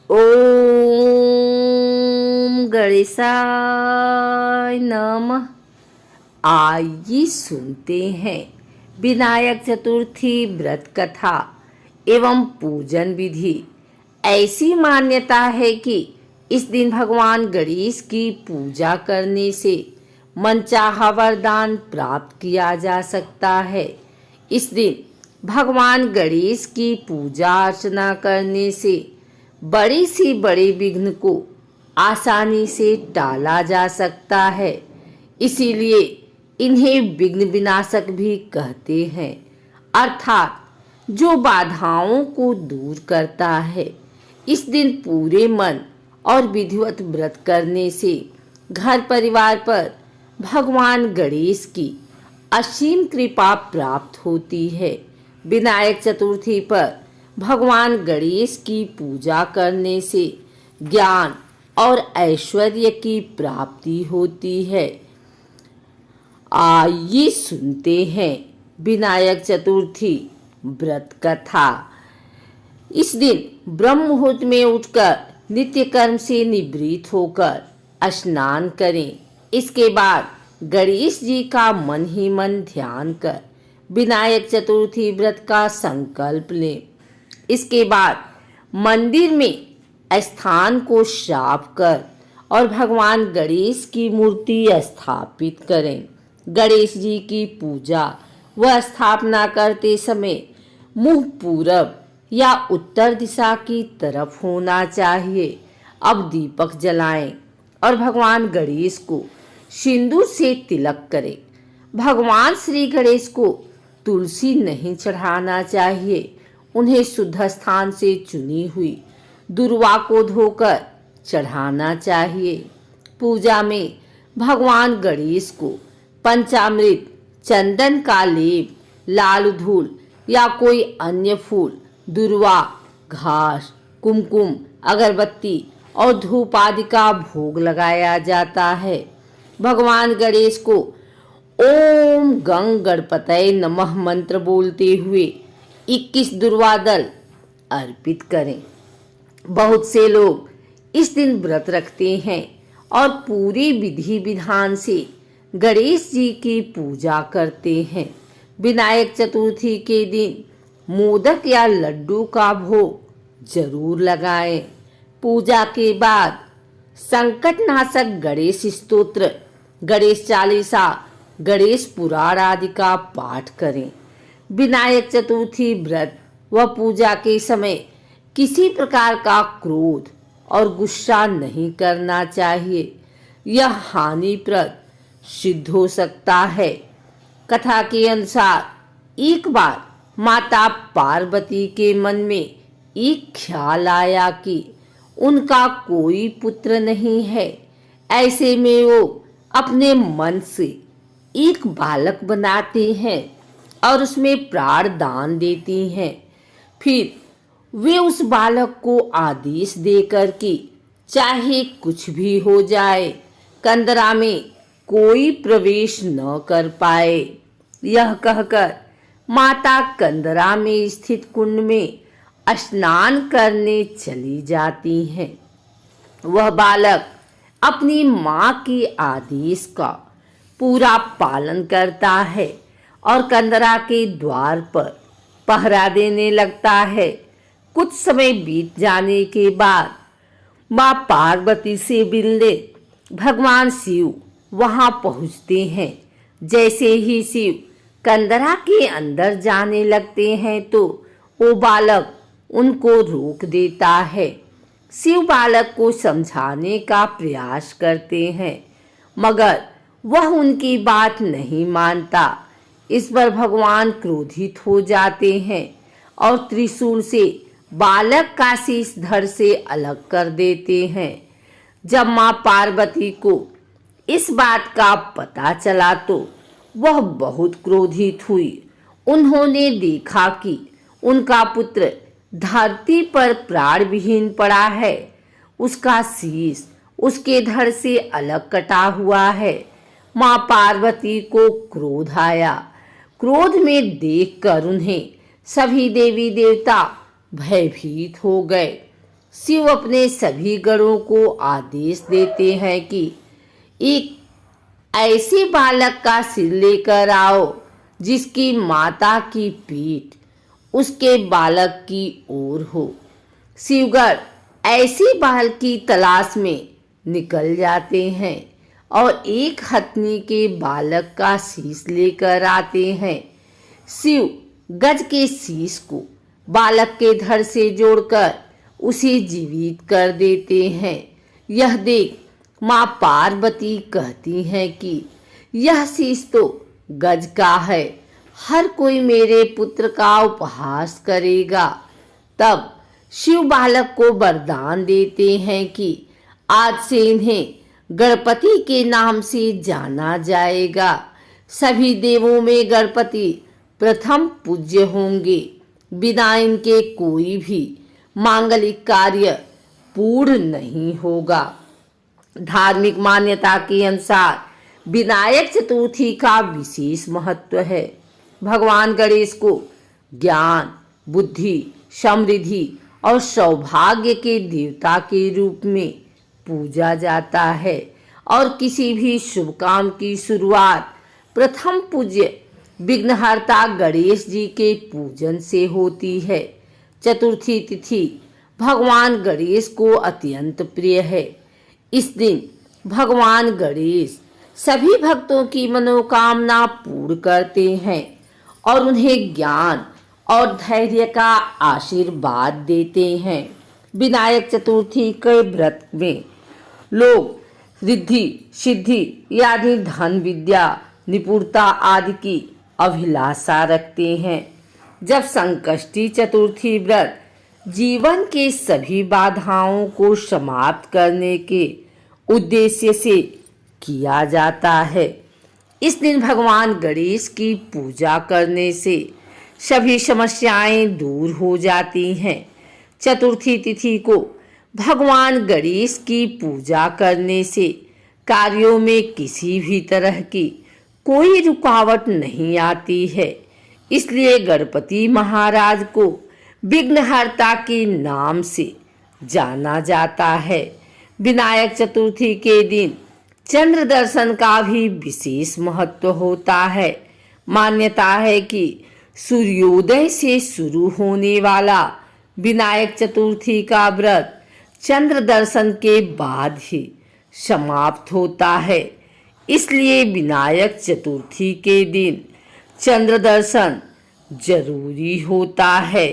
ओम गणेशाय नमः। आइए सुनते हैं विनायक चतुर्थी व्रत कथा एवं पूजन विधि। ऐसी मान्यता है कि इस दिन भगवान गणेश की पूजा करने से मनचाहा वरदान प्राप्त किया जा सकता है। इस दिन भगवान गणेश की पूजा अर्चना करने से बड़े से बड़े विघ्न को आसानी से टाला जा सकता है। इसीलिए इन्हें विघ्न विनाशक भी कहते हैं, अर्थात जो बाधाओं को दूर करता है। इस दिन पूरे मन और विधिवत व्रत करने से घर परिवार पर भगवान गणेश की असीम कृपा प्राप्त होती है। विनायक चतुर्थी पर भगवान गणेश की पूजा करने से ज्ञान और ऐश्वर्य की प्राप्ति होती है। आइए सुनते हैं विनायक चतुर्थी व्रत कथा। इस दिन ब्रह्म मुहूर्त में उठकर नित्य कर्म से निवृत्त होकर स्नान करें। इसके बाद गणेश जी का मन ही मन ध्यान कर विनायक चतुर्थी व्रत का संकल्प लें। इसके बाद मंदिर में स्थान को साफ कर और भगवान गणेश की मूर्ति स्थापित करें। गणेश जी की पूजा व स्थापना करते समय मुंह पूरब या उत्तर दिशा की तरफ होना चाहिए। अब दीपक जलाएं और भगवान गणेश को सिंदूर से तिलक करें। भगवान श्री गणेश को तुलसी नहीं चढ़ाना चाहिए। उन्हें शुद्ध स्थान से चुनी हुई दुर्वा को धोकर चढ़ाना चाहिए। पूजा में भगवान गणेश को पंचामृत, चंदन का लेप, लाल धूल या कोई अन्य फूल, दुर्वा, घास, कुमकुम, अगरबत्ती और धूप आदि का भोग लगाया जाता है। भगवान गणेश को ओम गंग गणपतये नमः मंत्र बोलते हुए 21 दुर्वा दल अर्पित करें। बहुत से लोग इस दिन व्रत रखते हैं और पूरे विधि विधान से गणेश जी की पूजा करते हैं। विनायक चतुर्थी के दिन मोदक या लड्डू का भोग जरूर लगाएं। पूजा के बाद संकटनाशक गणेश स्तोत्र, गणेश चालीसा, गणेश पुराण आदि का पाठ करें। विनायक चतुर्थी व्रत व पूजा के समय किसी प्रकार का क्रोध और गुस्सा नहीं करना चाहिए। यह हानिप्रद सिद्ध हो सकता है। कथा के अनुसार एक बार माता पार्वती के मन में एक ख्याल आया कि उनका कोई पुत्र नहीं है। ऐसे में वो अपने मन से एक बालक बनाते हैं और उसमें प्राण दान देती हैं। फिर वे उस बालक को आदेश देकर कि चाहे कुछ भी हो जाए, कंदरा में कोई प्रवेश न कर पाए। यह कहकर माता कंदरा में स्थित कुंड में स्नान करने चली जाती हैं। वह बालक अपनी माँ के आदेश का पूरा पालन करता है और कंदरा के द्वार पर पहरा देने लगता है। कुछ समय बीत जाने के बाद माँ पार्वती से मिलने भगवान शिव वहां पहुंचते हैं। जैसे ही शिव कंदरा के अंदर जाने लगते हैं तो वो बालक उनको रोक देता है। शिव बालक को समझाने का प्रयास करते हैं, मगर वह उनकी बात नहीं मानता। इस पर भगवान क्रोधित हो जाते हैं और त्रिशूल से बालक का शीश धड़ से अलग कर देते हैं। जब माँ पार्वती को इस बात का पता चला तो वह बहुत क्रोधित हुई। उन्होंने देखा कि उनका पुत्र धरती पर प्राण विहीन पड़ा है। उसका शीश उसके धड़ से अलग कटा हुआ है। माँ पार्वती को क्रोध आया। क्रोध में देखकर उन्हें सभी देवी देवता भयभीत हो गए। शिव अपने सभी गणों को आदेश देते हैं कि एक ऐसे बालक का सिर लेकर आओ जिसकी माता की पीठ उसके बालक की ओर हो। शिवगण ऐसे बाल की तलाश में निकल जाते हैं और एक हथनी के बालक का शीश लेकर आते हैं। शिव गज के शीश को बालक के धड़ से जोड़कर उसे जीवित कर देते हैं। यह देख माँ पार्वती कहती हैं कि यह शीश तो गज का है, हर कोई मेरे पुत्र का उपहास करेगा। तब शिव बालक को वरदान देते हैं कि आज से इन्हें गणपति के नाम से जाना जाएगा। सभी देवों में गणपति प्रथम पूज्य होंगे। बिना इनके कोई भी मांगलिक कार्य पूर्ण नहीं होगा। धार्मिक मान्यता के अनुसार विनायक चतुर्थी का विशेष महत्व है। भगवान गणेश को ज्ञान, बुद्धि, समृद्धि और सौभाग्य के देवता के रूप में पूजा जाता है और किसी भी शुभ काम की शुरुआत प्रथम पूज्य विघ्नहर्ता गणेश जी के पूजन से होती है। चतुर्थी तिथि भगवान गणेश को अत्यंत प्रिय है। इस दिन भगवान गणेश सभी भक्तों की मनोकामना पूर्ण करते हैं और उन्हें ज्ञान और धैर्य का आशीर्वाद देते हैं। विनायक चतुर्थी के व्रत में लोग रिद्धि सिद्धि यानी धन विद्या निपुणता आदि की अभिलाषा रखते हैं। जब संकष्टी चतुर्थी व्रत जीवन के सभी बाधाओं को समाप्त करने के उद्देश्य से किया जाता है। इस दिन भगवान गणेश की पूजा करने से सभी समस्याएं दूर हो जाती हैं। चतुर्थी तिथि को भगवान गणेश की पूजा करने से कार्यों में किसी भी तरह की कोई रुकावट नहीं आती है। इसलिए गणपति महाराज को विघ्नहर्ता के नाम से जाना जाता है। विनायक चतुर्थी के दिन चंद्र दर्शन का भी विशेष महत्व होता है। मान्यता है कि सूर्योदय से शुरू होने वाला विनायक चतुर्थी का व्रत चंद्र दर्शन के बाद ही समाप्त होता है। इसलिए विनायक चतुर्थी के दिन चंद्र दर्शन जरूरी होता है।